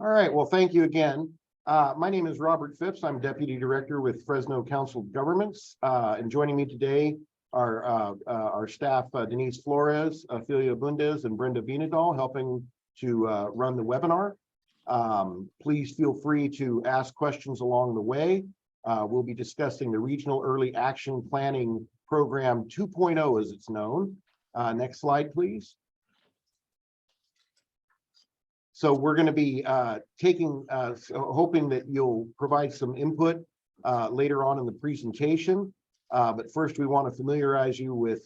All right, well, thank you again. My name is Robert Phipps. I'm Deputy Director with Fresno Council of Governments. And joining me today are our staff, Denise Flores, Ophelia Bundes, and Brenda Venedal, helping to run the webinar. Please feel free to ask questions along the way. We'll be discussing the Regional Early Action Planning Program 2.0 as it's known. Next slide, please. So we're going to be hoping that you'll provide some input later on in the presentation. But first, we want to familiarize you with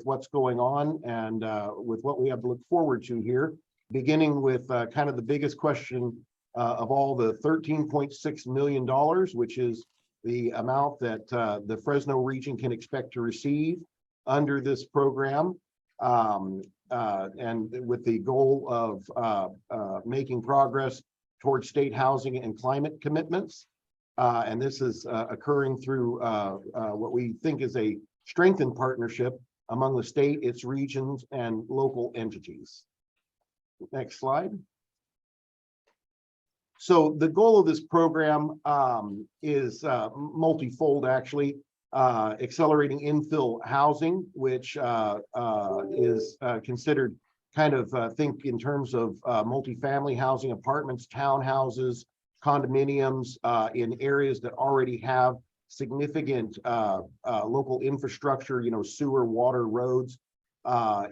what's going on and with what we have to look forward to here, beginning with kind of the biggest question of all, the $13.6 million, which is the amount that the Fresno region can expect to receive under this program. And with the goal of making progress towards state housing and climate commitments. And this is occurring through what we think is a strengthened partnership among the state, its regions, and local entities. Next slide. So the goal of this program is multifold, actually. Accelerating infill housing, which is considered kind of think in terms of multifamily housing, apartments, townhouses, condominiums in areas that already have significant local infrastructure, sewer, water, roads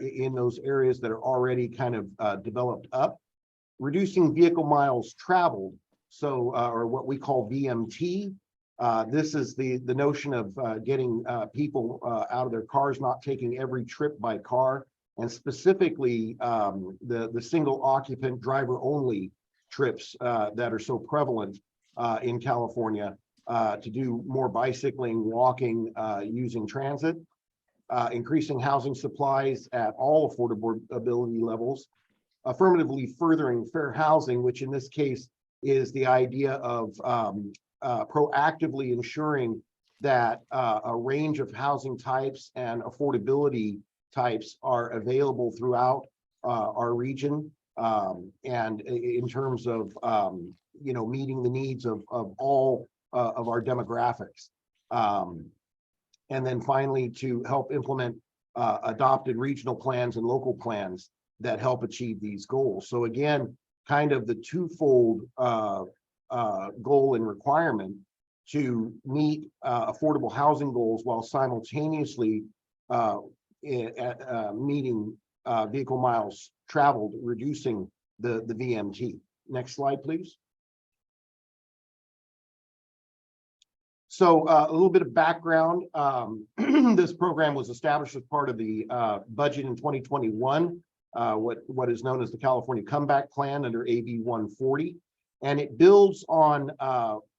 in those areas that are already kind of developed up. Reducing vehicle miles traveled, so or what we call VMT. This is the notion of getting people out of their cars, not taking every trip by car, and specifically the single occupant driver only trips that are so prevalent in California, to do more bicycling, walking, using transit, increasing housing supplies at all affordability levels, affirmatively furthering fair housing, which in this case is the idea of proactively ensuring that a range of housing types and affordability types are available throughout our region, and in terms of meeting the needs of all of our demographics. And then finally, to help implement adopted regional plans and local plans that help achieve these goals. So again, kind of the twofold goal and requirement to meet affordable housing goals while simultaneously meeting vehicle miles traveled, reducing the VMT. Next slide, please. So a little bit of background. This program was established as part of the budget in 2021, what is known as the California Comeback Plan under AB 140. And it builds on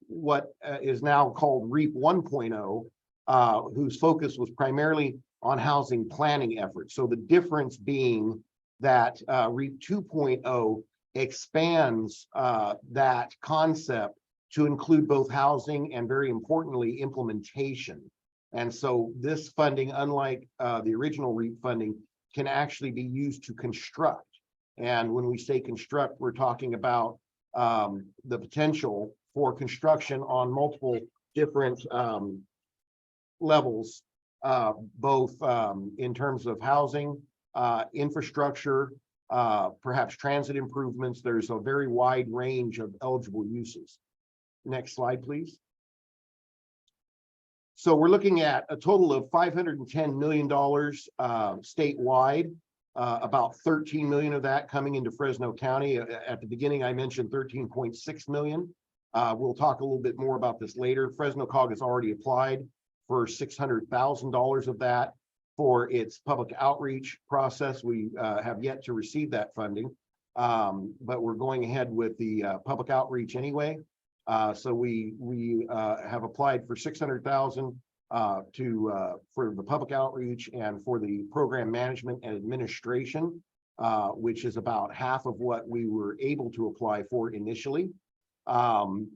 what is now called REAP 1.0, whose focus was primarily on housing planning efforts. So the difference being that REAP 2.0 expands that concept to include both housing and, very importantly, implementation. And so this funding, unlike the original REAP funding, can actually be used to construct. And when we say construct, we're talking about the potential for construction on multiple different levels, both in terms of housing, infrastructure, perhaps transit improvements. There's a very wide range of eligible uses. Next slide, please. So we're looking at a total of $510 million statewide. About 13 million of that coming into Fresno County. At the beginning, I mentioned 13.6 million. We'll talk a little bit more about this later. Fresno COG has already applied for $600,000 of that for its public outreach process. We have yet to receive that funding, but we're going ahead with the public outreach anyway. So we have applied for $600,000 for the public outreach and for the program management and administration, which is about half of what we were able to apply for initially. And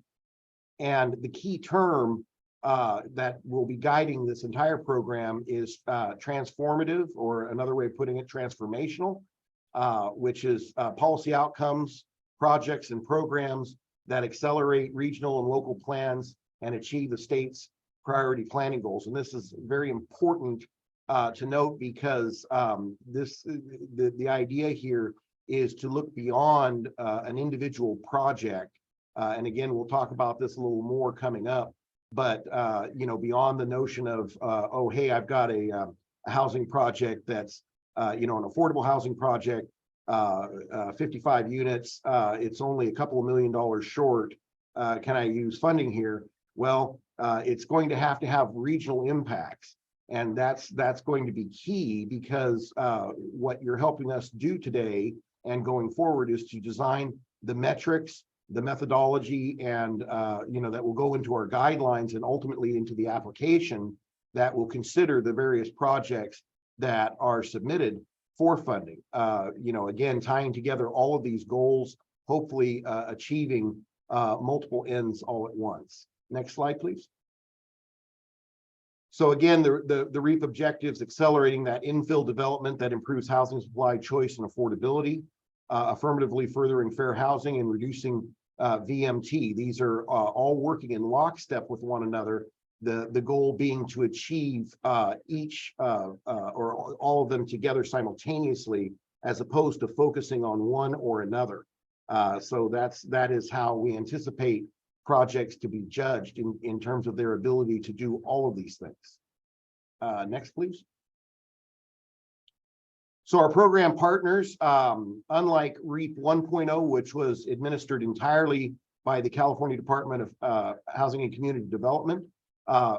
the key term that will be guiding this entire program is transformative, or another way of putting it, transformational, which is policy outcomes projects and programs that accelerate regional and local plans and achieve the state's priority planning goals. And this is very important to note because the idea here is to look beyond an individual project. And again, we'll talk about this a little more coming up, but you know, beyond the notion of, oh, hey, I've got a housing project that's, you know, an affordable housing project, 55 units, it's only a couple of $1 million short. Can I use funding here? Well, it's going to have regional impacts. And that's going to be key because what you're helping us do today and going forward is to design the metrics, the methodology, and you know, that will go into our guidelines and ultimately into the application that will consider the various projects that are submitted for funding. You know, again, tying together all of these goals, hopefully achieving multiple ends all at once. Next slide, please. So again, the REAP objectives: accelerating that infill development that improves housing supply, choice, and affordability, affirmatively furthering fair housing, and reducing VMT. These are all working in lockstep with one another. The goal being to achieve each or all of them together simultaneously, as opposed to focusing on one or another. So that is how we anticipate projects to be judged in terms of their ability to do all of these things. Next, please. So our program partners, unlike REAP 1.0, which was administered entirely by the California Department of Housing and Community Development,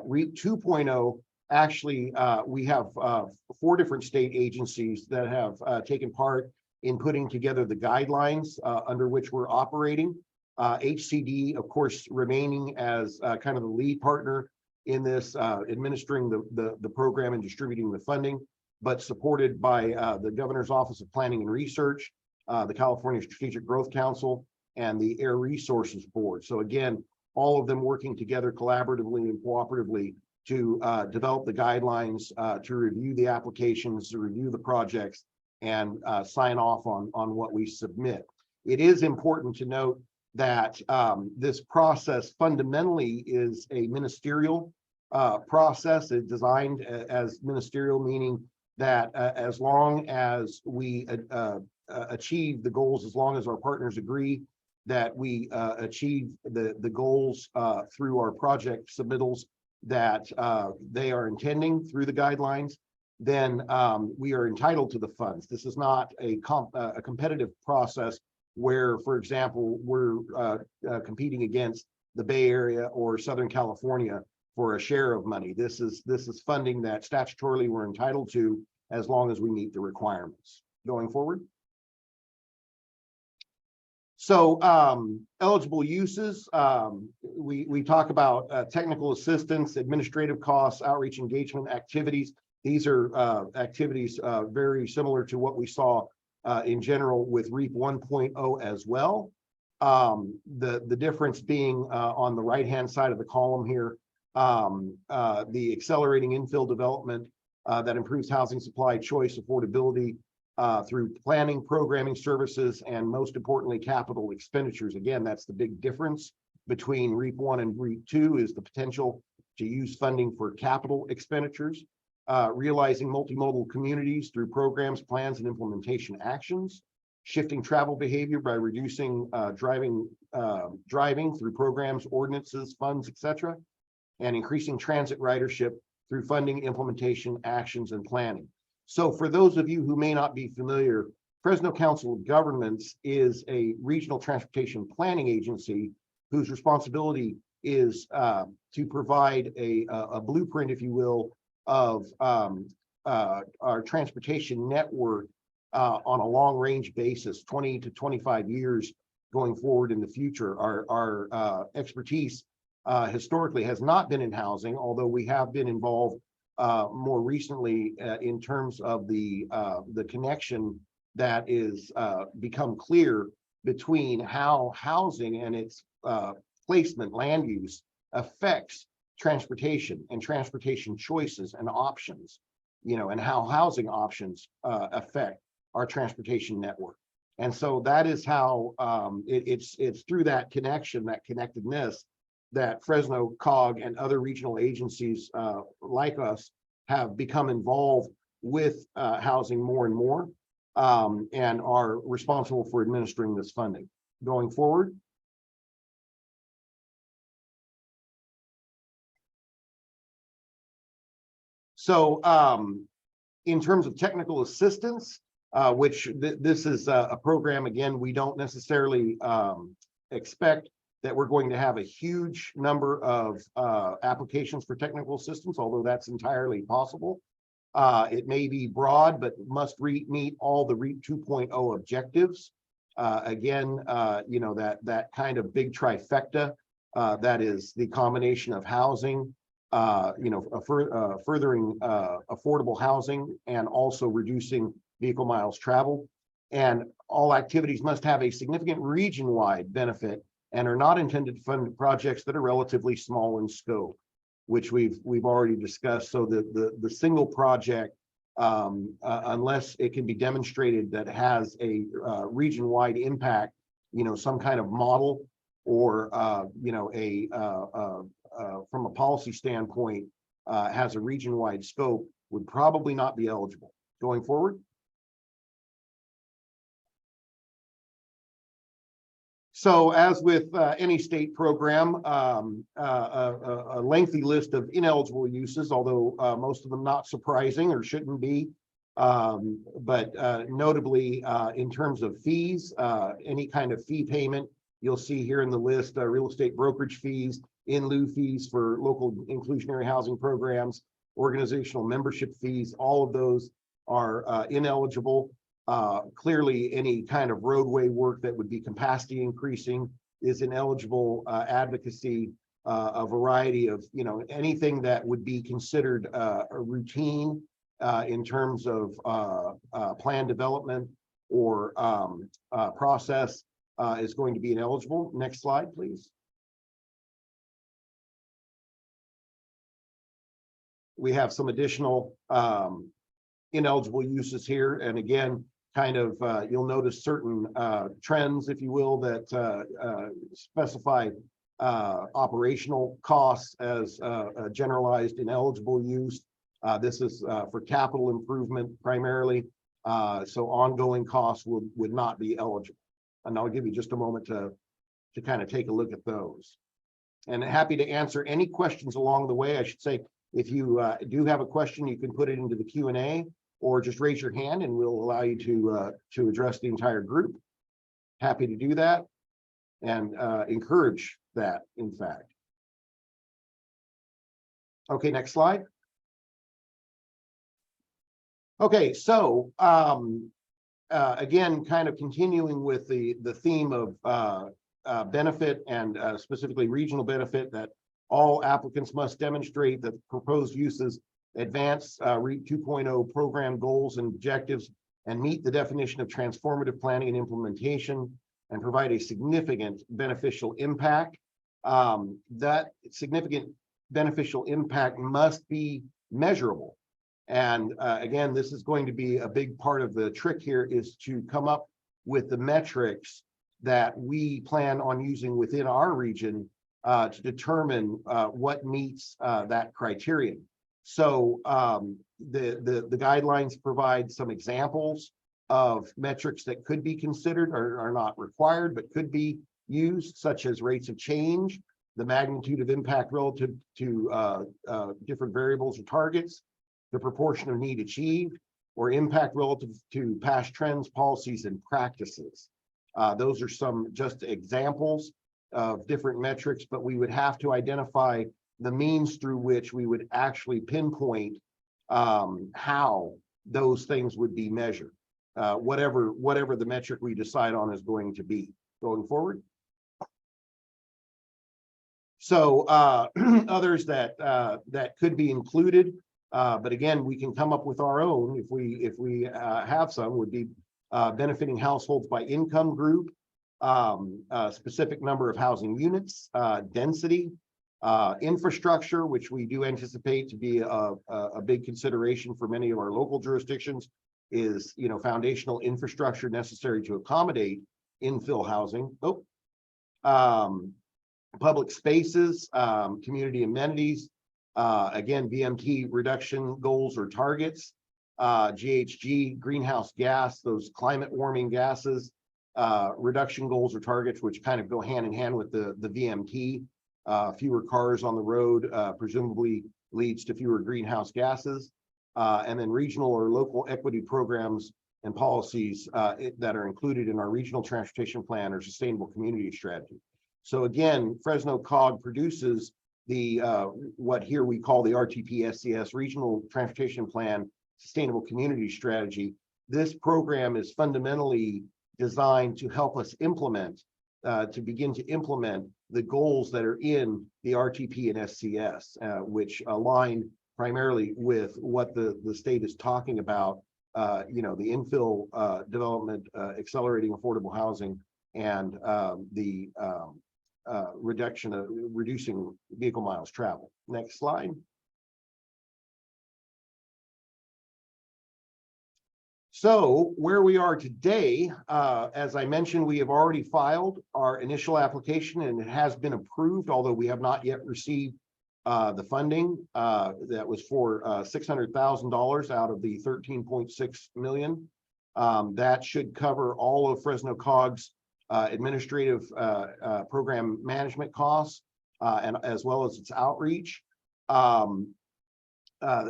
REAP 2.0, actually, we have 4 different state agencies that have taken part in putting together the guidelines under which we're operating. HCD, of course, remaining as kind of the lead partner in this, administering the program and distributing the funding, but supported by the Governor's Office of Planning and Research, the California Strategic Growth Council, and the Air Resources Board. So again, all of them working together collaboratively and cooperatively to develop the guidelines, to review the applications, to review the projects, and sign off on what we submit. It is important to note that this process fundamentally is a ministerial process. It's designed as ministerial, meaning that as long as we achieve the goals, as long as our partners agree that we achieve the goals through our project submittals that they are intending through the guidelines, then we are entitled to the funds. This is not a competitive process where, for example, we're competing against the Bay Area or Southern California for a share of money. This is funding that statutorily we're entitled to as long as we meet the requirements. Going forward. So eligible uses, we talk about technical assistance, administrative costs, outreach engagement activities. These are activities very similar to what we saw in general with REAP 1.0 as well. The difference being on the right-hand side of the column here, the accelerating infill development that improves housing supply, choice, affordability through planning, programming services, and most importantly, capital expenditures. Again, that's the big difference between REAP 1 and REAP 2 is the potential to use funding for capital expenditures. Realizing multimodal communities through programs, plans, and implementation actions, shifting travel behavior by reducing driving through programs, ordinances, funds, etc., and increasing transit ridership through funding, implementation, actions, and planning. So for those of you who may not be familiar, Fresno Council of Governments is a regional transportation planning agency whose responsibility is to provide a blueprint, if you will, of our transportation network on a long range basis, 20 to 25 years going forward in the future. Our expertise historically has not been in housing, although we have been involved more recently in terms of the connection that is become clear between how housing and its placement, land use, affects transportation and transportation choices and options, you know, and how housing options affect our transportation network. And so that is how it's through that connection, that connectedness, that Fresno COG and other regional agencies like us have become involved with housing more and more, and are responsible for administering this funding going forward. So in terms of technical assistance, which this is a program, again, we don't necessarily expect that we're going to have a huge number of applications for technical assistance, although that's entirely possible. It may be broad, but must meet all the REAP 2.0 objectives. Again, you know, that kind of big trifecta, that is the combination of housing, you know, furthering affordable housing, and also reducing vehicle miles traveled. And all activities must have a significant region-wide benefit and are not intended to fund projects that are relatively small in scope, which we've already discussed. So the single project, unless it can be demonstrated that it has a region-wide impact, you know, some kind of model, or you know, from a policy standpoint, has a region-wide scope, would probably not be eligible going forward. So as with any state program, a lengthy list of ineligible uses, although most of them not surprising or shouldn't be, but notably in terms of fees, any kind of fee payment, you'll see here in the list, real estate brokerage fees, in lieu fees for local inclusionary housing programs, organizational membership fees, all of those are ineligible. Clearly, any kind of roadway work that would be capacity increasing is ineligible. Advocacy, a variety of, you know, anything that would be considered a routine in terms of plan development or process is going to be ineligible. Next slide, please. We have some additional ineligible uses here, and again, kind of you'll notice certain trends, if you will, that specify operational costs as a generalized ineligible use. This is for capital improvement primarily, so ongoing costs would not be eligible. And I'll give you just a moment to kind of take a look at those. And happy to answer any questions along the way. I should say, if you do have a question, you can put it into the Q&A, or just raise your hand and we'll allow you to address the entire group. Happy to do that, and encourage that, in fact. Okay, next slide. Okay, so again, kind of continuing with the theme of benefit, and specifically regional benefit, that all applicants must demonstrate that proposed uses advance REAP 2.0 program goals and objectives, and meet the definition of transformative planning and implementation, and provide a significant beneficial impact. That significant beneficial impact must be measurable. And again, this is going to be a big part of the trick here, is to come up with the metrics that we plan on using within our region to determine what meets that criterion. So the guidelines provide some examples of metrics that could be considered, or are not required, but could be used, such as rates of change, the magnitude of impact relative to different variables or targets, the proportion of need achieved, or impact relative to past trends, policies, and practices. Those are some just examples of different metrics, but we would have to identify the means through which we would actually pinpoint how those things would be measured, whatever the metric we decide on is going to be going forward. So others that could be included, but again, we can come up with our own if we have some, would be benefiting households by income group, a specific number of housing units, density, infrastructure, which we do anticipate to be a big consideration for many of our local jurisdictions, is, foundational infrastructure necessary to accommodate infill housing. Public spaces, community amenities, again, VMT reduction goals or targets, GHG, greenhouse gas, those climate warming gases, reduction goals or targets, which kind of go hand in hand with the VMT. Fewer cars on the road presumably leads to fewer greenhouse gases. And then regional or local equity programs and policies that are included in our regional transportation plan or sustainable community strategy. So again, Fresno COG produces the what here we call the RTP-SCS Regional Transportation Plan Sustainable Community Strategy. This program is fundamentally designed to help us implement, to begin to implement the goals that are in the RTP and SCS, which align primarily with what the state is talking about, the infill development, accelerating affordable housing, and the reducing vehicle miles traveled. Next slide. So where we are today, as I mentioned, we have already filed our initial application and it has been approved, although we have not yet received the funding that was for $600,000 out of the $13.6 million. That should cover all of Fresno COG's administrative program management costs and as well as its outreach,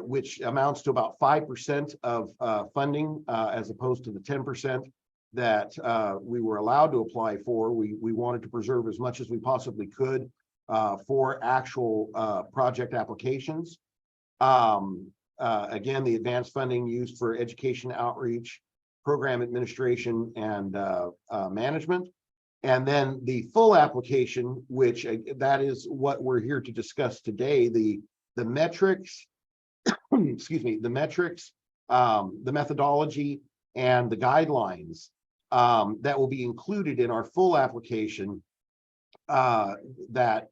which amounts to about 5% of funding as opposed to the 10% that we were allowed to apply for. We wanted to preserve as much as we possibly could for actual project applications. Again, the advanced funding used for education outreach, program administration, and management. And then the full application, which that is what we're here to discuss today, the metrics, excuse me, the metrics, the methodology, and the guidelines that will be included in our full application that,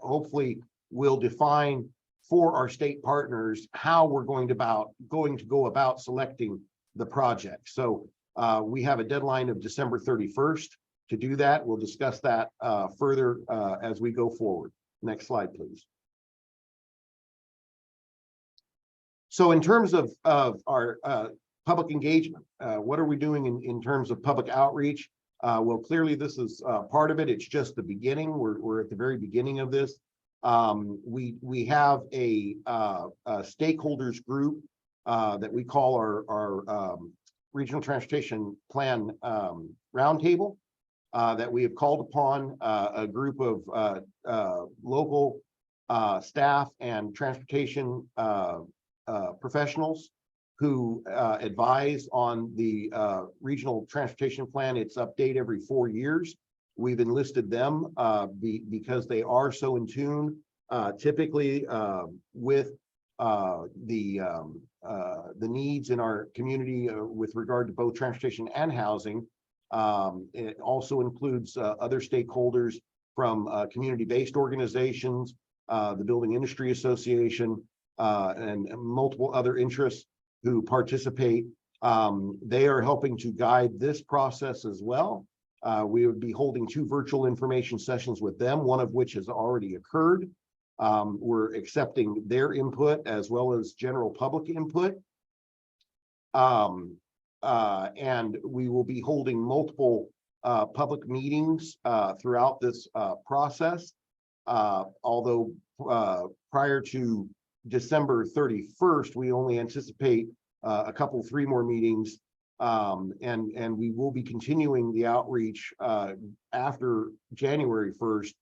hopefully will define for our state partners how we're going to go about selecting the project. So we have a deadline of December 31st to do that. We'll discuss that further as we go forward. Next slide, please. So in terms of our public engagement, what are we doing in terms of public outreach? Well, clearly this is part of it. It's just the beginning. We're at the very beginning of this. We have a stakeholders group that we call our Regional Transportation Plan Roundtable that we have called upon a group of local staff and transportation professionals who advise on the regional transportation plan. It's updated every 4 years. We've enlisted them because they are so in tune, typically with the needs in our community with regard to both transportation and housing. It also includes other stakeholders from community-based organizations, the Building Industry Association, and multiple other interests who participate. They are helping to guide this process as well. We would be holding 2 virtual information sessions with them, one of which has already occurred. We're accepting their input as well as general public input. And we will be holding multiple public meetings throughout this process. Although prior to December 31st, we only anticipate a 3 more meetings, and we will be continuing the outreach after January 1st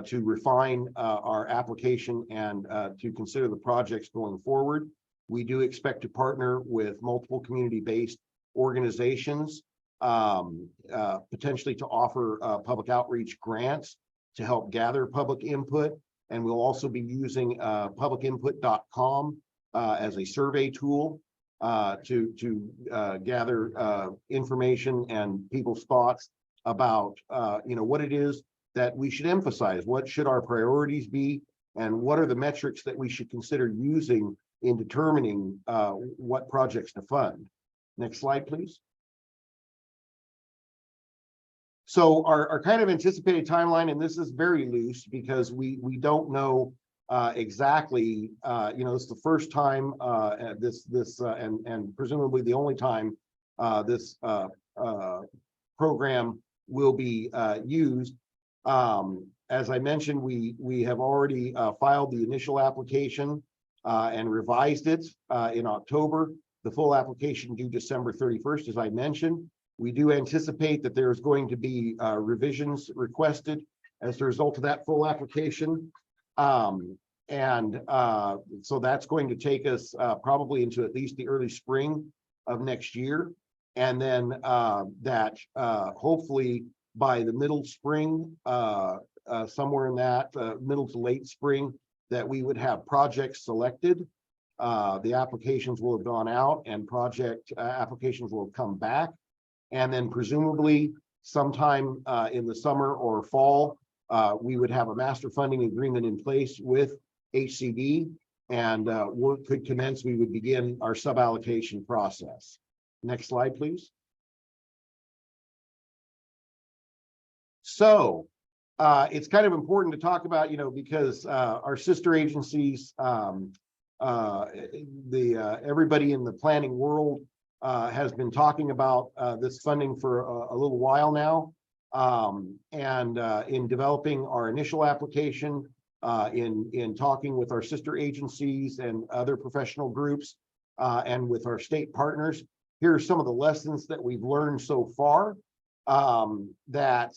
to refine our application and to consider the projects going forward. We do expect to partner with multiple community-based organizations, potentially to offer public outreach grants to help gather public input. And we'll also be using publicinput.com as a survey tool to gather information and people's thoughts about what it is that we should emphasize, what should our priorities be, and what are the metrics that we should consider using in determining what projects to fund. Next slide, please. So our kind of anticipated timeline, and this is very loose because we don't know exactly. It's the first time and presumably the only time this program will be used. As I mentioned, we have already filed the initial application and revised it in October. The full application due December 31st, as I mentioned. We do anticipate that there's going to be revisions requested as a result of that full application. So that's going to take us probably into at least the early spring of next year. And then hopefully by the middle spring, somewhere in that middle to late spring, that we would have projects selected. The applications will have gone out and project applications will have come back. And then presumably sometime in the summer or fall, we would have a master funding agreement in place with HCD, and work could commence. We would begin our sub-allocation process. Next slide, please. So it's kind of important to talk about, because our sister agencies, everybody in the planning world has been talking about this funding for a little while now. In developing our initial application, in talking with our sister agencies and other professional groups, and with our state partners, here are some of the lessons that we've learned so far. That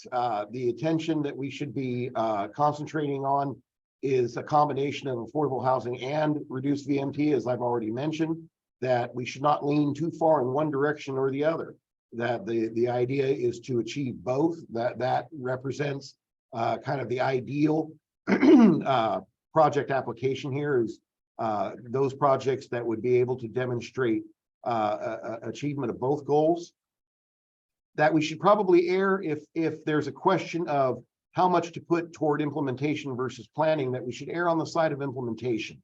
the attention that we should be concentrating on is a combination of affordable housing and reduced VMT, as I've already mentioned. That we should not lean too far in one direction or the other. That the idea is to achieve both. That represents kind of the ideal project application here is those projects that would be able to demonstrate achievement of both goals. That we should probably err if there's a question of how much to put toward implementation versus planning, that we should err on the side of implementation.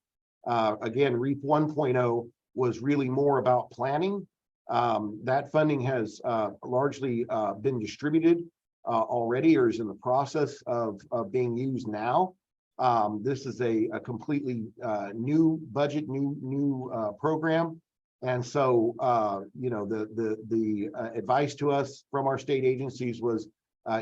Again, REAP 1.0 was really more about planning. That funding has largely been distributed already, or is in the process of being used now. This is a completely new budget, new program. And so, the advice to us from our state agencies was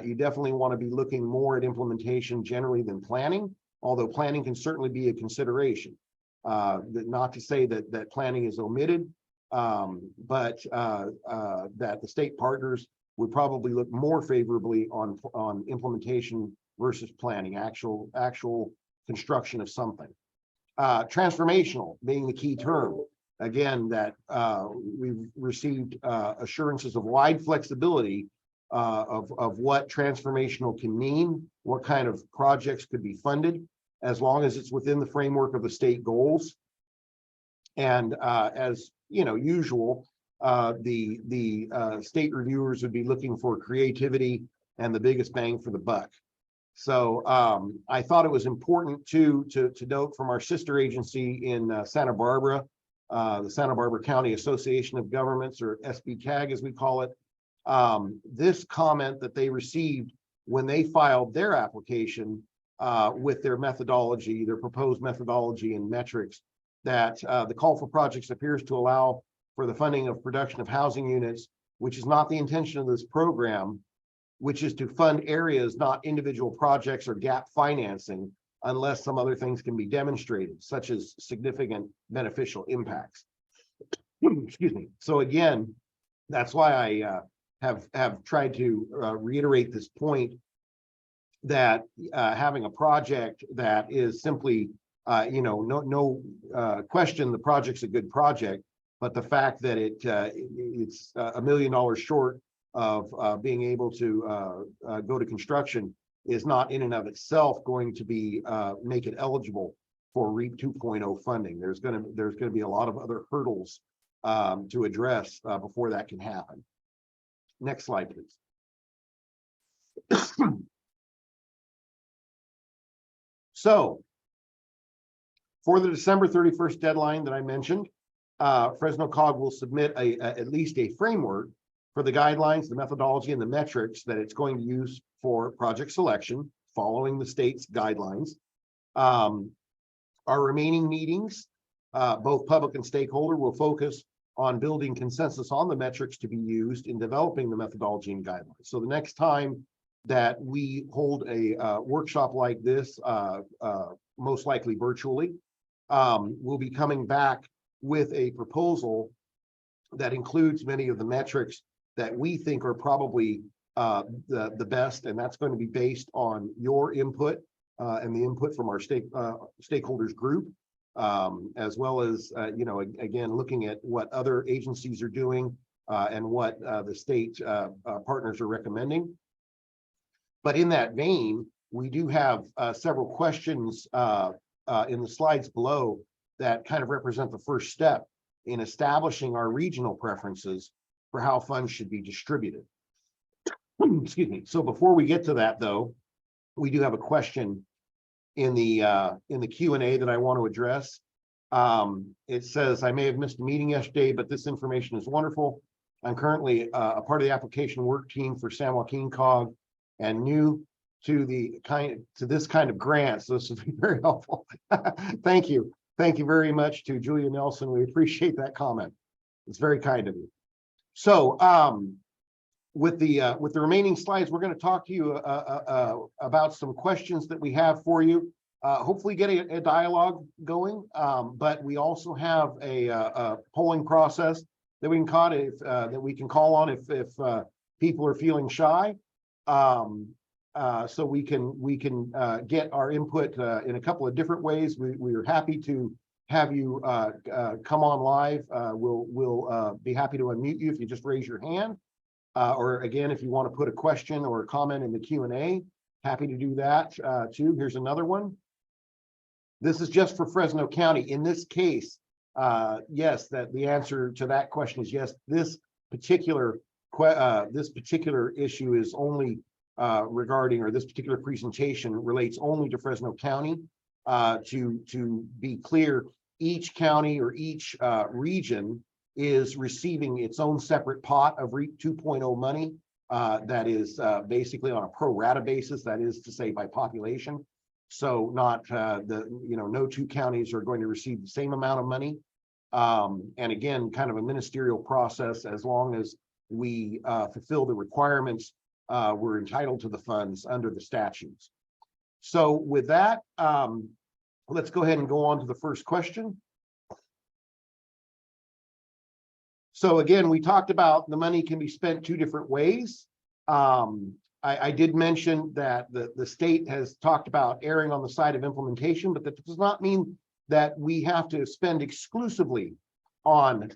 you definitely want to be looking more at implementation generally than planning, although planning can certainly be a consideration. Not to say that planning is omitted, but that the state partners would probably look more favorably on implementation versus planning, actual construction of something. Transformational being the key term. Again, that we've received assurances of wide flexibility of what transformational can mean, what kind of projects could be funded, as long as it's within the framework of the state goals. And as usual, the state reviewers would be looking for creativity and the biggest bang for the buck. So I thought it was important to note from our sister agency in Santa Barbara, the Santa Barbara County Association of Governments, or SBCAG as we call it, this comment that they received when they filed their application with their methodology, their proposed methodology and metrics, that the call for projects appears to allow for the funding of production of housing units, which is not the intention of this program, which is to fund areas, not individual projects or gap financing, unless some other things can be demonstrated, such as significant beneficial impacts. Excuse me. So again, that's why I have tried to reiterate this point that having a project that is simply, no question the project's a good project, but the fact that it's $1 million short of being able to go to construction is not in and of itself going to be make it eligible for REAP 2.0 funding. There's going to be a lot of other hurdles to address before that can happen. Next slide, please. So for the December 31st deadline that I mentioned, Fresno COG will submit at least a framework for the guidelines, the methodology, and the metrics that it's going to use for project selection, following the state's guidelines. Our remaining meetings, both public and stakeholder, will focus on building consensus on the metrics to be used in developing the methodology and guidelines. So the next time that we hold a workshop like this, most likely virtually, we'll be coming back with a proposal that includes many of the metrics that we think are probably the best, and that's going to be based on your input and the input from our stakeholders group, as well as again, looking at what other agencies are doing and what the state partners are recommending. But in that vein, we do have several questions in the slides below that kind of represent the first step in establishing our regional preferences for how funds should be distributed. Excuse me. So before we get to that, though, we do have a question in the Q&A that I want to address. It says, I may have missed a meeting yesterday, but this information is wonderful. I'm currently a part of the application work team for San Joaquin COG and new to this kind of grant. So this would be very helpful. Thank you. Thank you very much to Julia Nelson. We appreciate that comment. It's very kind of you. So with the remaining slides, we're going to talk to you about some questions that we have for you. Hopefully get a dialogue going, but we also have a polling process that we can call on if people are feeling shy. So we can get our input in a couple of different ways. We are happy to have you come on live. We'll be happy to unmute you if you just raise your hand. Or again, if you want to put a question or a comment in the Q&A, happy to do that too. Here's another one. This is just for Fresno County. In this case, yes, that the answer to that question is yes. This particular issue is only regarding, or this particular presentation relates only to Fresno County. To be clear, each county or each region is receiving its own separate pot of REAP 2.0 money that is basically on a pro rata basis, that is to say by population. So not no two counties are going to receive the same amount of money. And again, kind of a ministerial process. As long as we fulfill the requirements, we're entitled to the funds under the statutes. So with that, let's go ahead and go on to the first question. So again, we talked about the money can be spent two different ways. I did mention that the state has talked about erring on the side of implementation, but that does not mean that we have to spend exclusively on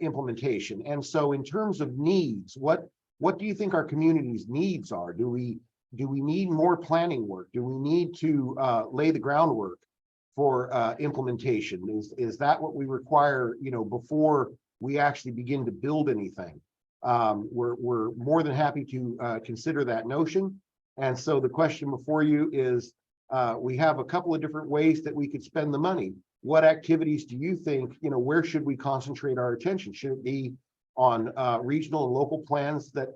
implementation. And so in terms of needs, what do you think our community's needs are? Do we need more planning work? Do we need to lay the groundwork for implementation? Is that what we require, before we actually begin to build anything? We're more than happy to consider that notion. And so the question before you is, we have a couple of different ways that we could spend the money. What activities do you think, where should we concentrate our attention? Should it be on regional and local plans that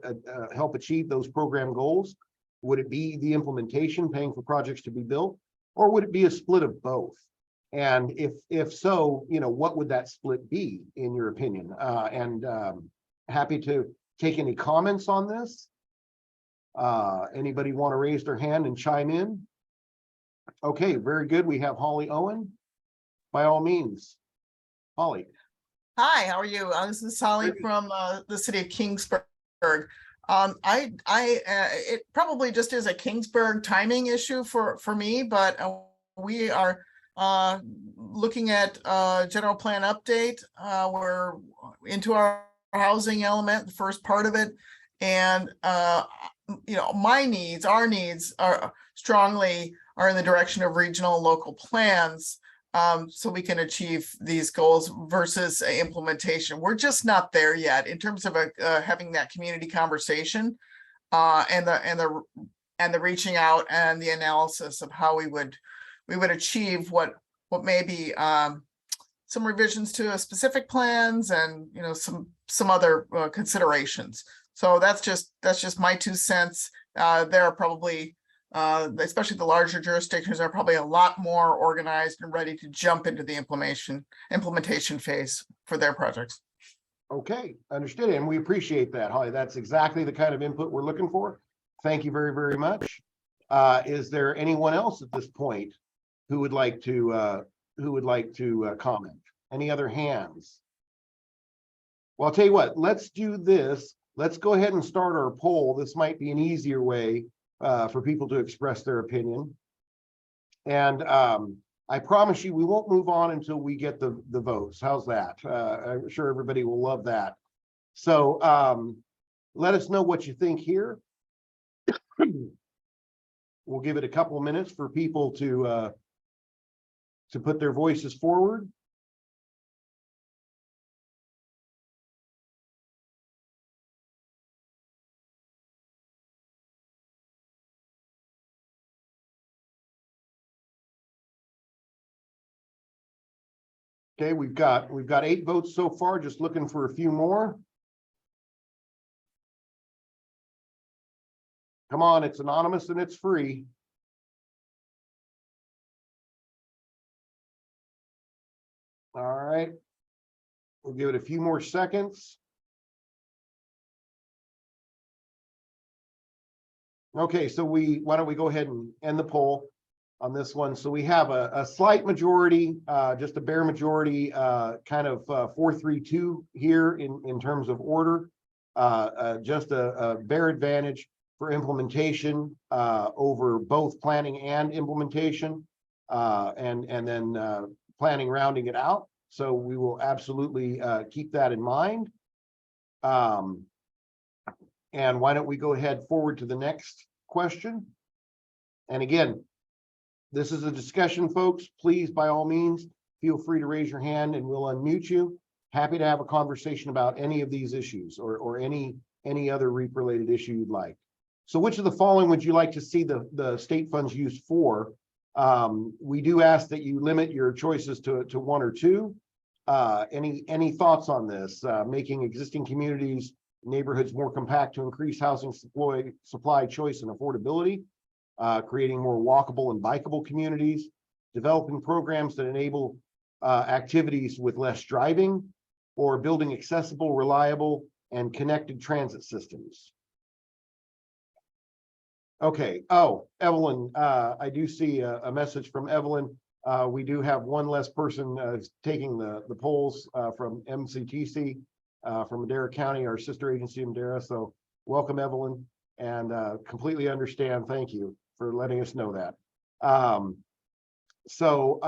help achieve those program goals? Would it be the implementation, paying for projects to be built? Or would it be a split of both? And if so, what would that split be, in your opinion? Happy to take any comments on this. Anybody want to raise their hand and chime in? Okay, very good. We have Holly Owen. By all means, Holly. Hi, how are you? This is Holly from the city of Kingsburg. It probably just is a Kingsburg timing issue for me, but we are looking at general plan update. We're into our housing element, the first part of it, and our needs are strongly in the direction of regional and local plans, so we can achieve these goals versus implementation. We're just not there yet in terms of having that community conversation and the reaching out and the analysis of how we would achieve what may be some revisions to specific plans and, you know, some other considerations. So that's just my 2 cents. There are probably, especially the larger jurisdictions, are probably a lot more organized and ready to jump into the implementation phase for their projects. Okay, understood. And we appreciate that, Holly. That's exactly the kind of input we're looking for. Thank you very, very much. Is there anyone else at this point who would like to comment? Any other hands? Well, I'll tell you what, let's do this. Let's go ahead and start our poll. This might be an easier way for people to express their opinion. And I promise you, we won't move on until we get the votes. How's that? I'm sure everybody will love that. So let us know what you think here. We'll give it a couple of minutes for people to put their voices forward. Okay, we've got 8 votes so far, just looking for a few more. Come on, it's anonymous and it's free. All right. We'll give it a few more seconds. Okay, so why don't we go ahead and end the poll on this one. So we have a slight majority, just a bare majority, kind of 4-3-2 here in terms of order, just a bare advantage for implementation over both planning and implementation, and then planning rounding it out. So we will absolutely keep that in mind. And why don't we go ahead forward to the next question? And again, this is a discussion, folks. Please, by all means, feel free to raise your hand and we'll unmute you. Happy to have a conversation about any of these issues or any other REAP-related issue you'd like. So which of the following would you like to see the state funds used for? We do ask that you limit your choices to 1 or 2. Any thoughts on this? Making existing communities, neighborhoods more compact to increase housing supply choice and affordability, creating more walkable and bikeable communities, developing programs that enable activities with less driving, or building accessible, reliable, and connected transit systems. Okay. Oh, Evelyn, I do see a message from Evelyn. We do have one less person taking the polls from MCTC from Madera County, our sister agency in Madera. So welcome, Evelyn, and completely understand. Thank you for letting us know that. So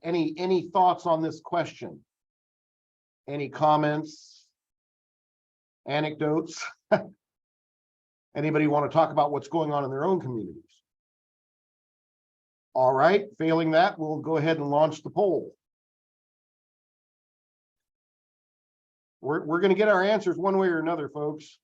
any thoughts on this question? Any comments, anecdotes? Anybody want to talk about what's going on in their own communities? All right, failing that, we'll go ahead and launch the poll. We're going to get our answers one way or another, folks.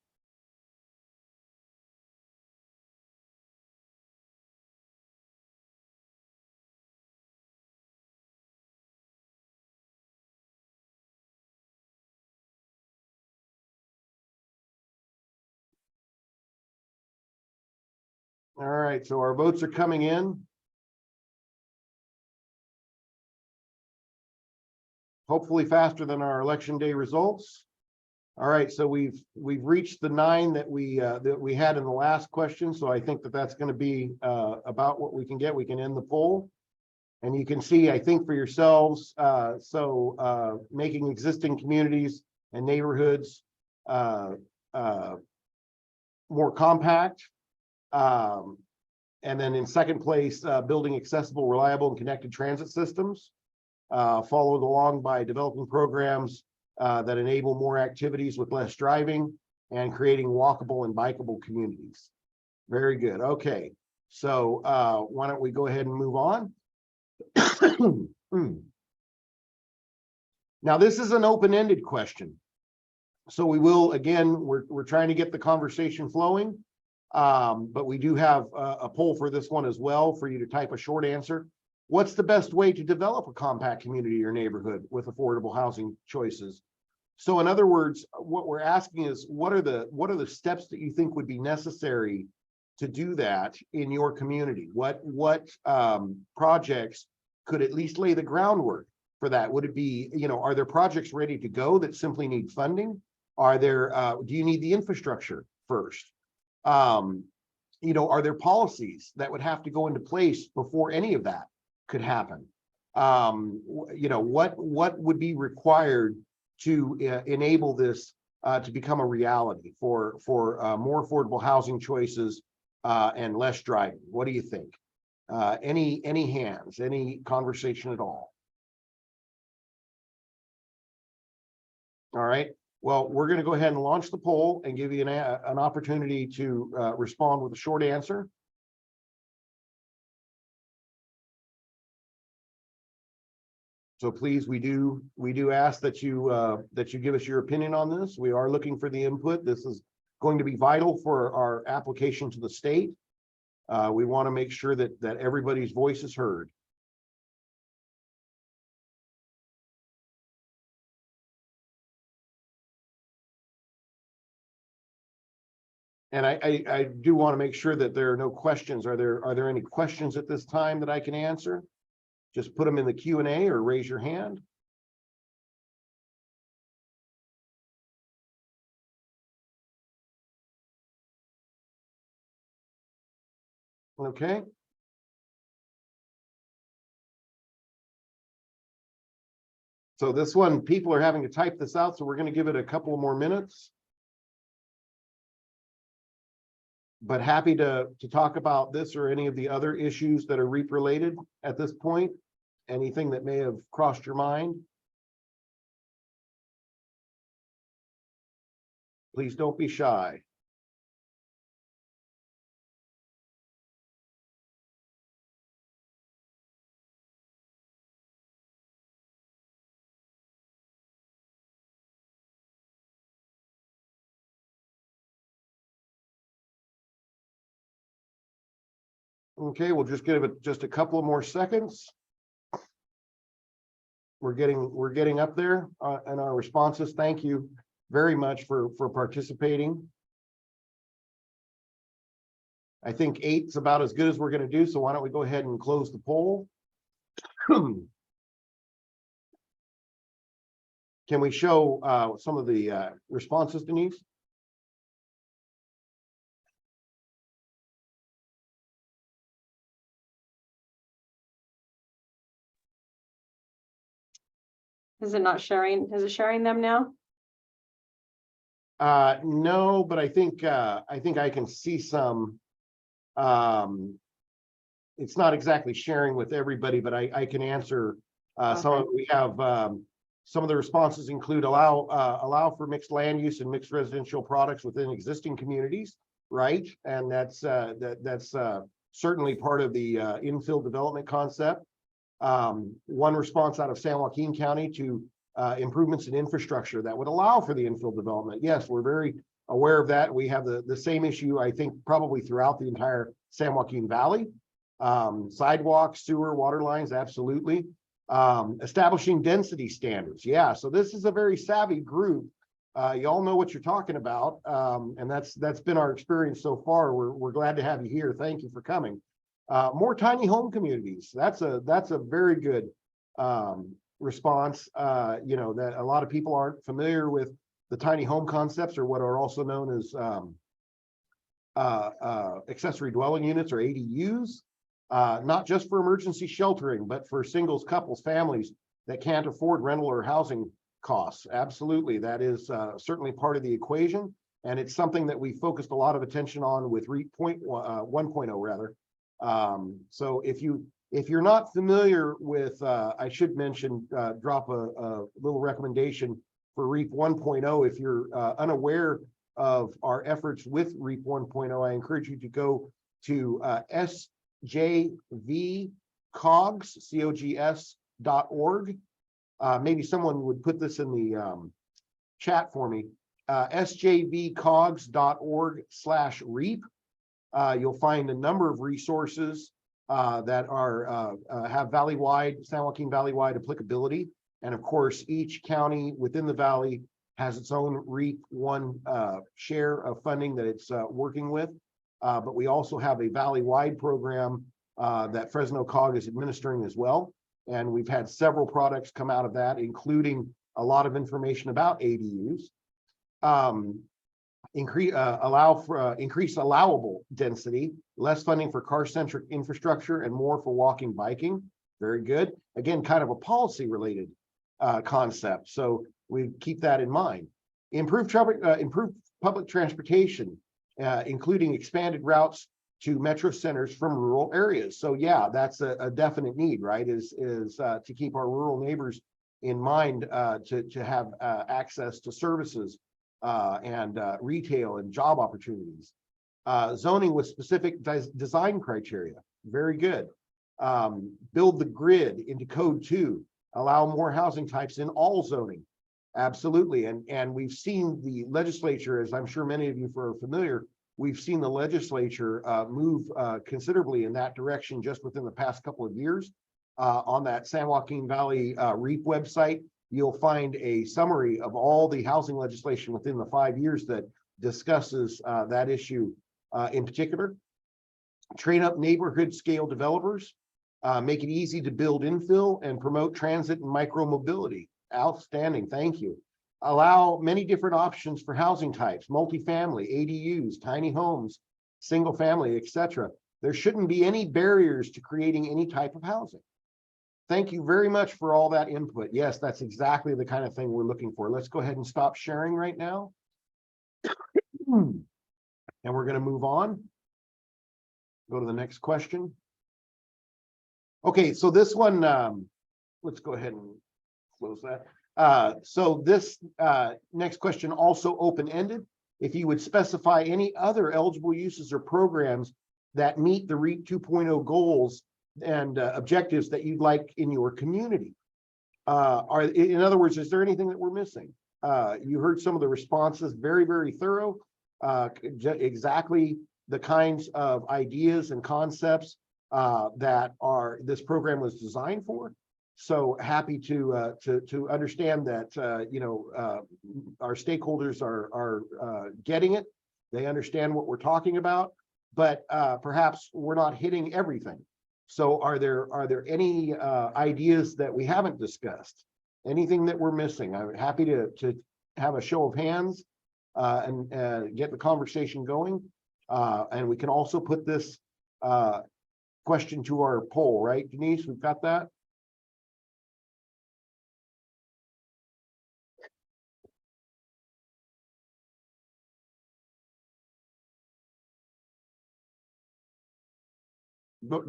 All right, so our votes are coming in. Hopefully faster than our election day results. All right, so we've reached the 9 that we had in the last question. So I think that's going to be about what we can get. We can end the poll, and you can see, I think, for yourselves. Making existing communities and neighborhoods more compact. And then in second place, building accessible, reliable, and connected transit systems, followed along by developing programs that enable more activities with less driving and creating walkable and bikeable communities. Very good. Okay, so why don't we go ahead and move on? Now, this is an open-ended question. So we will, again, we're trying to get the conversation flowing. But we do have a poll for this one as well for you to type a short answer. what's the best way to develop a compact community or neighborhood with affordable housing choices? So in other words, what we're asking is, what are the steps that you think would be necessary to do that in your community? What projects could at least lay the groundwork for that? Would it be, are there projects ready to go that simply need funding? Are there, do you need the infrastructure first? Are there policies that would have to go into place before any of that could happen? What would be required to enable this to become a reality for more affordable housing choices and less driving? What do you think? Any hands, any conversation at all? All right. Well, we're going to go ahead and launch the poll and give you an opportunity to respond with a short answer. So please, we do ask that you give us your opinion on this. We are looking for the input. This is going to be vital for our application to the state. We want to make sure that everybody's voice is heard. And I do want to make sure that there are no questions. Are there any questions at this time that I can answer? Just put them in the Q&A or raise your hand. Okay. So this one, people are having to type this out, so we're going to give it a couple more minutes. But happy to talk about this or any of the other issues that are REAP related at this point. Anything that may have crossed your mind. Please don't be shy. Okay, we'll just give it just a couple of more seconds. We're getting up there in our responses. Thank you very much for participating. I think 8's about as good as we're going to do, so why don't we go ahead and close the poll. Can we show some of the responses, Denise? Is it not sharing? Is it sharing them now? No, but I think I can see some. It's not exactly sharing with everybody, but I can answer some of it. We have some of the responses include allow for mixed land use and mixed residential products within existing communities, right? And that's certainly part of the infill development concept. One response out of San Joaquin County to improvements in infrastructure that would allow for the infill development. Yes, we're very aware of that. We have the same issue, I think, probably throughout the entire San Joaquin Valley. Sidewalks, sewer, water lines, absolutely. Establishing density standards. Yeah, so this is a very savvy group. You all know what you're talking about. And that's been our experience so far. We're glad to have you here. Thank you for coming. More tiny home communities. That's a very good response. That a lot of people aren't familiar with the tiny home concepts, or what are also known as accessory dwelling units, or ADUs. Not just for emergency sheltering, but for singles, couples, families that can't afford rental or housing costs. Absolutely, that is certainly part of the equation, and it's something that we focused a lot of attention on with REAP 1.0 rather. So if you're not familiar with, I should mention, drop a little recommendation for REAP 1.0. If you're unaware of our efforts with REAP 1.0, I encourage you to go to sjvcogs.org. Maybe someone would put this in the chat for me. sjvcogs.org/REAP. You'll find a number of resources that are have valley-wide, San Joaquin Valley-wide applicability. And of course, each county within the valley has its own REAP 1 share of funding that it's working with. But we also have a valley-wide program that Fresno COG is administering as well. And we've had several products come out of that, including a lot of information about ADUs. Allow for increased allowable density, less funding for car-centric infrastructure, and more for walking, biking. Very good. Again, kind of a policy-related concept, so we keep that in mind. Improve public transportation, including expanded routes to metro centers from rural areas. So yeah, that's a definite need, right? Is to keep our rural neighbors in mind, to have access to services and retail and job opportunities. Zoning with specific design criteria. Very good. Build the grid into code 2. Allow more housing types in all zoning. Absolutely. And we've seen the legislature, as I'm sure many of you are familiar, we've seen the legislature move considerably in that direction just within the past couple of years. On that San Joaquin Valley REAP website, you'll find a summary of all the housing legislation within the 5 years that discusses that issue in particular. Train up neighborhood scale developers, make it easy to build infill and promote transit and micro mobility. Outstanding, thank you. Allow many different options for housing types, multifamily, ADUs, tiny homes, single family, etc. There shouldn't be any barriers to creating any type of housing. Thank you very much for all that input. Yes, that's exactly the kind of thing we're looking for. Let's go ahead and stop sharing right now. And we're going to move on. Go to the next question. Okay, so this one, let's go ahead and close that. So this next question also open-ended. If you would specify any other eligible uses or programs that meet the REAP 2.0 goals and objectives that you'd like in your community. In other words, is there anything that we're missing? You heard some of the responses, very, very thorough, exactly the kinds of ideas and concepts that this program was designed for. So happy to understand that our stakeholders are getting it. They understand what we're talking about, but perhaps we're not hitting everything. So are there any ideas that we haven't discussed? Anything that we're missing? I'm happy to have a show of hands and get the conversation going. And we can also put this question to our poll, right, Denise? We've got that.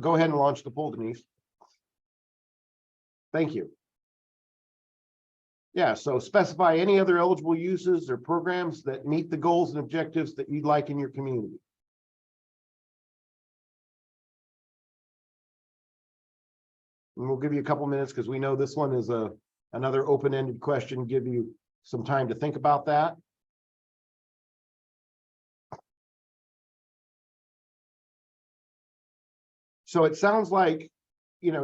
Go ahead and launch the poll, Denise. Thank you. Yeah, so specify any other eligible uses or programs that meet the goals and objectives that you'd like in your community. And we'll give you a couple minutes because we know this one is another open-ended question. Give you some time to think about that. So it sounds like,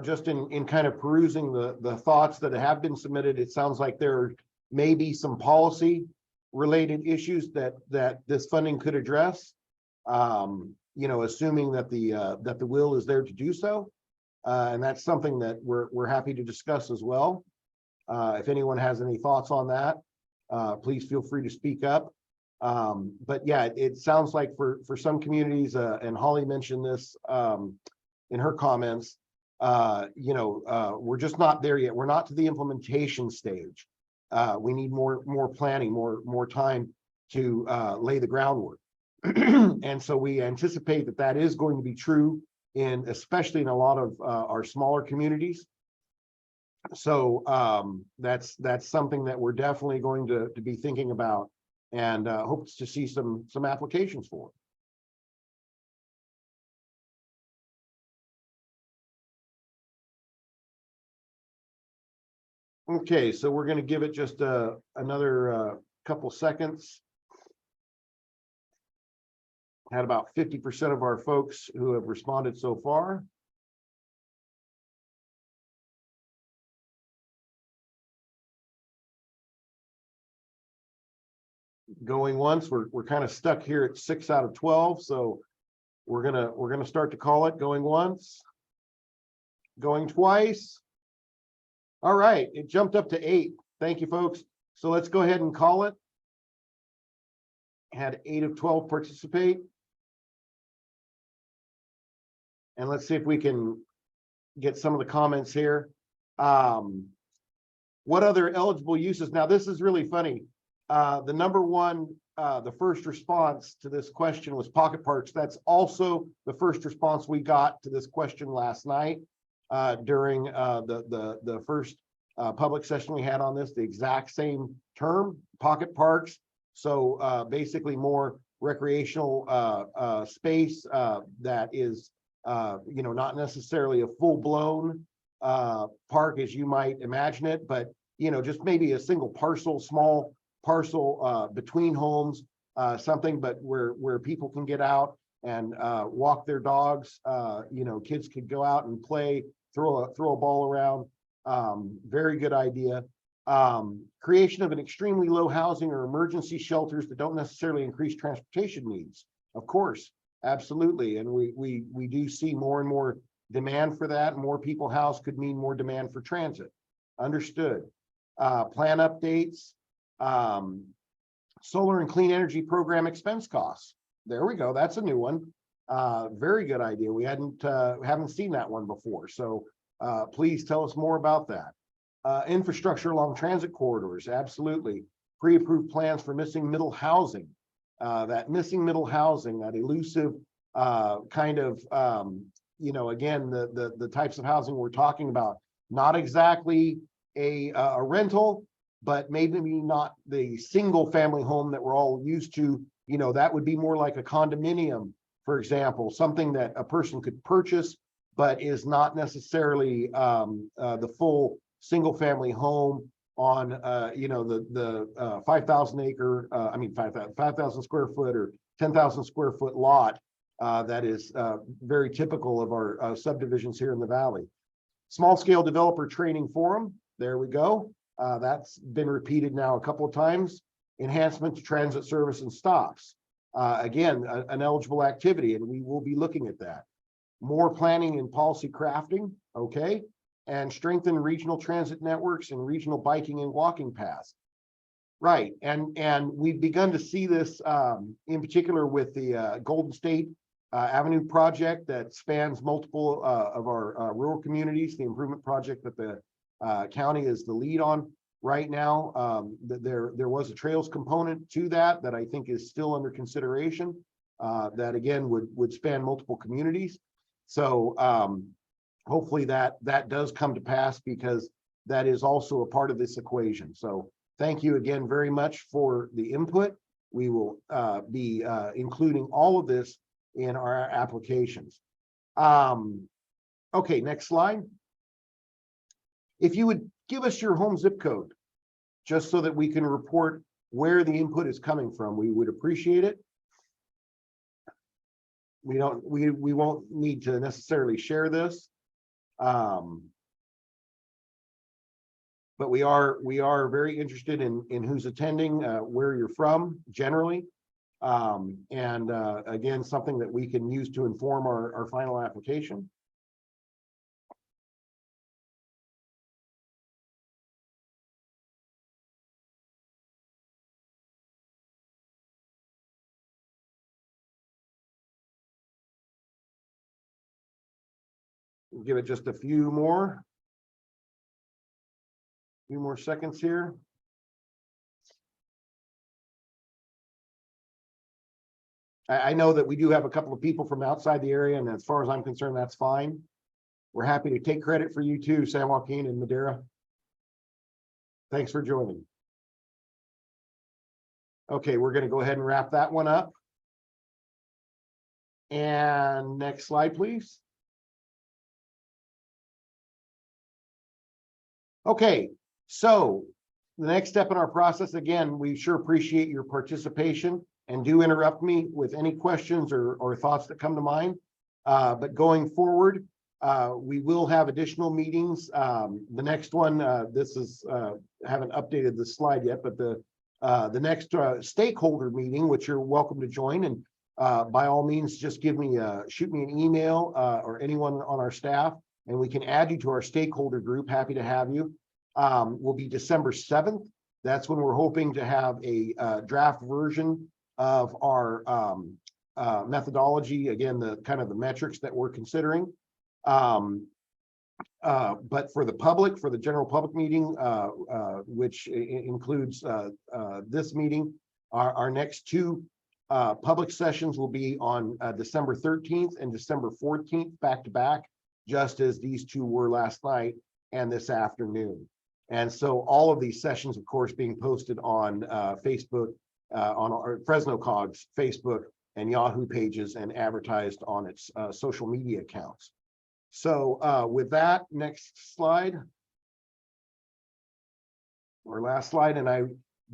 just in kind of perusing the thoughts that have been submitted, it sounds like there may be some policy related issues that this funding could address. Assuming that the will is there to do so. And that's something that we're happy to discuss as well. If anyone has any thoughts on that, please feel free to speak up. But yeah, it sounds like for some communities, and Holly mentioned this in her comments, we're just not there yet. We're not to the implementation stage. We need more planning, more time to lay the groundwork. And so we anticipate that is going to be true especially in a lot of our smaller communities. So that's something that we're definitely going to be thinking about and hopes to see some applications for. Okay, so we're going to give it just another couple seconds. Had about 50% of our folks who have responded so far. Going once, we're kind of stuck here at 6 out of 12, so we're gonna start to call it. Going once, going twice. All right, it jumped up to 8. Thank you, folks. So let's go ahead and call it. Had 8 of 12 participate. And let's see if we can get some of the comments here. What other eligible uses? Now, this is really funny. The number one, the first response to this question was pocket parks. That's also the first response we got to this question last night during the first public session we had on this, the exact same term, pocket parks. So basically more recreational space that is, not necessarily a full-blown park as you might imagine it, but, just maybe a single parcel, small parcel between homes, something, but where people can get out and walk their dogs. Kids could go out and play, throw a ball around. Very good idea. Creation of an extremely low housing or emergency shelters that don't necessarily increase transportation needs. Of course, absolutely. And we do see more and more demand for that. More people housed could mean more demand for transit. Understood. Plan updates. Solar and clean energy program expense costs. There we go. That's a new one. Very good idea. We haven't seen that one before. So please tell us more about that. Infrastructure along transit corridors. Absolutely. Pre-approved plans for missing middle housing. That missing middle housing, that elusive kind of, again, the types of housing we're talking about. Not exactly a rental, but maybe not the single family home that we're all used to. That would be more like a condominium, for example, something that a person could purchase, but is not necessarily the full single family home on, the 5,000 acre, 5,000 square foot or 10,000 square foot lot that is very typical of our subdivisions here in the Valley. Small scale developer training forum. There we go. That's been repeated now a couple of times. Enhancement to transit service and stops. Again, an eligible activity, and we will be looking at that. More planning and policy crafting, okay, and strengthen regional transit networks and regional biking and walking paths. Right, and we've begun to see this in particular with the Golden State Avenue project that spans multiple of our rural communities, the improvement project that the county is the lead on right now. There was a trails component to that I think is still under consideration, that again would span multiple communities. So hopefully that does come to pass, because that is also a part of this equation. So thank you again very much for the input. We will be including all of this in our applications. Okay, next slide. If you would give us your home zip code, just so that we can report where the input is coming from, we would appreciate it. We won't need to necessarily share this. But we are very interested in who's attending, where you're from generally. And again, something that we can use to inform our final application. We'll give it just a few more seconds here. I know that we do have a couple of people from outside the area, and as far as I'm concerned, that's fine. We're happy to take credit for you too, San Joaquin and Madera. Thanks for joining. Okay, we're going to go ahead and wrap that one up. And next slide, please. Okay, so the next step in our process, again, we sure appreciate your participation, and do interrupt me with any questions or thoughts that come to mind. But going forward, we will have additional meetings. The next one, this is, haven't updated the slide yet, but the the next stakeholder meeting, which you're welcome to join. And by all means, just shoot me an email or anyone on our staff, and we can add you to our stakeholder group. Happy to have you. Will be December 7th. That's when we're hoping to have a draft version of our methodology. Again, the kind of the metrics that we're considering. But for the public, for the general public meeting, which includes this meeting, our next two public sessions will be on December 13th and December 14th, back to back, just as these two were last night and this afternoon. And so all of these sessions, of course, being posted on Facebook, on our Fresno COG's Facebook and Yahoo pages, and advertised on its social media accounts. So with that, next slide. Or last slide, and I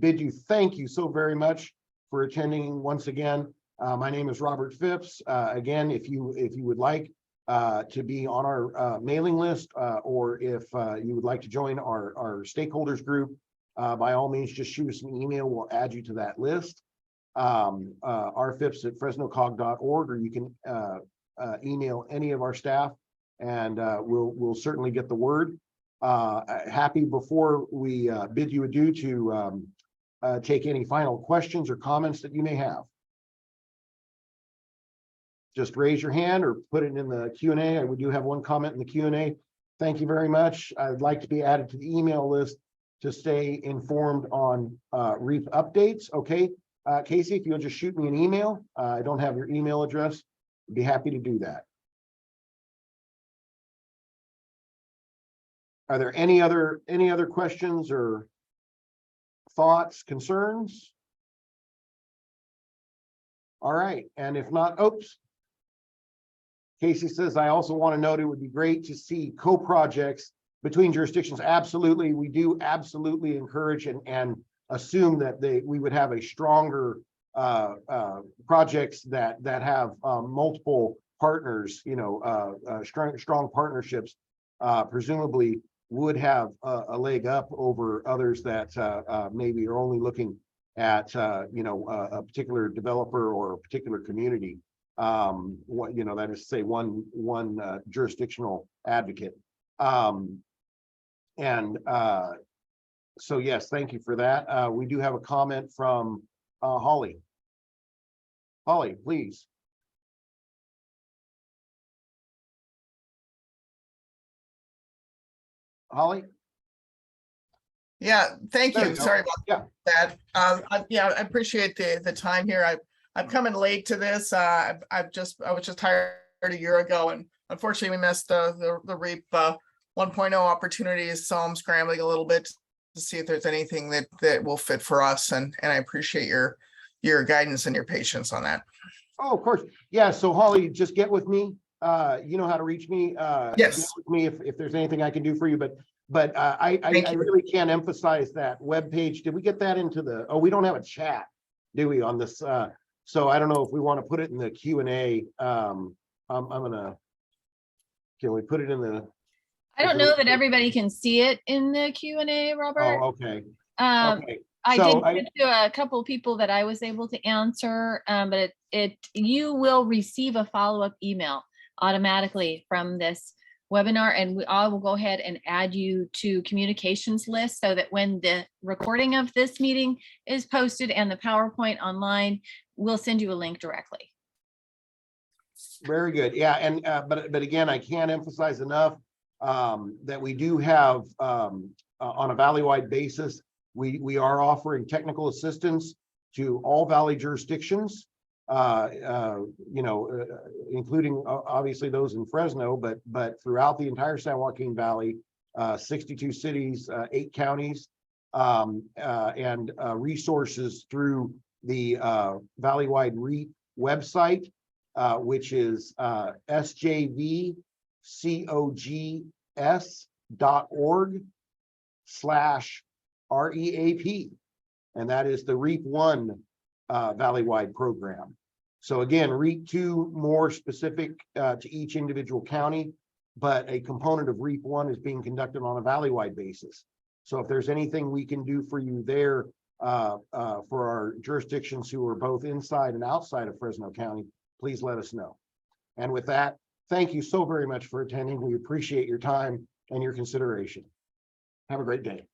bid you thank you so very much for attending once again. My name is Robert Phipps. Again, if you would like to be on our mailing list, or if you would like to join our stakeholders group, by all means, just shoot us an email. We'll add you to that list. rphipps@fresnocog.org, or you can email any of our staff, and we'll certainly get the word. Happy, before we bid you adieu, to take any final questions or comments that you may have. Just raise your hand or put it in the Q&A. We do have one comment in the Q&A. Thank you very much. I'd like to be added to the email list to stay informed on REAP updates. Okay, Casey, if you'll just shoot me an email. I don't have your email address. I'd be happy to do that. Are there any other questions or thoughts, concerns? All right, and if not, oops. Casey says, I also want to note it would be great to see co-projects between jurisdictions. Absolutely, we do absolutely encourage and assume that we would have a stronger projects that have multiple partners, strong partnerships, presumably would have a leg up over others that maybe are only looking at a particular developer or a particular community. That is to say one jurisdictional advocate. So yes, thank you for that. We do have a comment from Holly. Holly, please. Holly? Yeah, thank There you. you go. Sorry about Yeah. that. I appreciate the time here. I'm coming late to this. I was just hired a year ago, and unfortunately we missed the REAP 1.0 opportunities. So I'm scrambling a little bit to see if there's anything that will fit for us. And I appreciate your guidance and your patience on that. Oh, of course. Yeah. So Holly, just get with me. You know how to reach me. Yes. Get with me if there's anything I can do for you. But I Thank you. really can't emphasize that webpage. Did we get that into the? Oh, we don't have a chat, do we, on this? So I don't know if we want to put it in the Q&A. I'm gonna. Can we put it in the? I don't know that everybody can see it in the Q&A, Robert. Oh, okay. Um, Okay. I So did get to a couple of people that I was able to answer, but you will receive a follow-up email automatically from this webinar, and I will go ahead and add you to communications list so that when the recording of this meeting is posted and the PowerPoint online, we'll send you a link directly. Very good. Yeah, and but again, I can't emphasize enough that we do have on a valley-wide basis, we are offering technical assistance to all valley jurisdictions, including obviously those in Fresno, but throughout the entire San Joaquin Valley, 62 cities, 8 counties, and resources through the Valley-wide REAP website, which is sjvcogs.org/REAP. And that is the REAP 1 Valley-wide program. So again, REAP 2 more specific to each individual county, but a component of REAP 1 is being conducted on a valley-wide basis. So if there's anything we can do for you there, for our jurisdictions who are both inside and outside of Fresno County, please let us know. And with that, thank you so very much for attending. We appreciate your time and your consideration. Have a great day.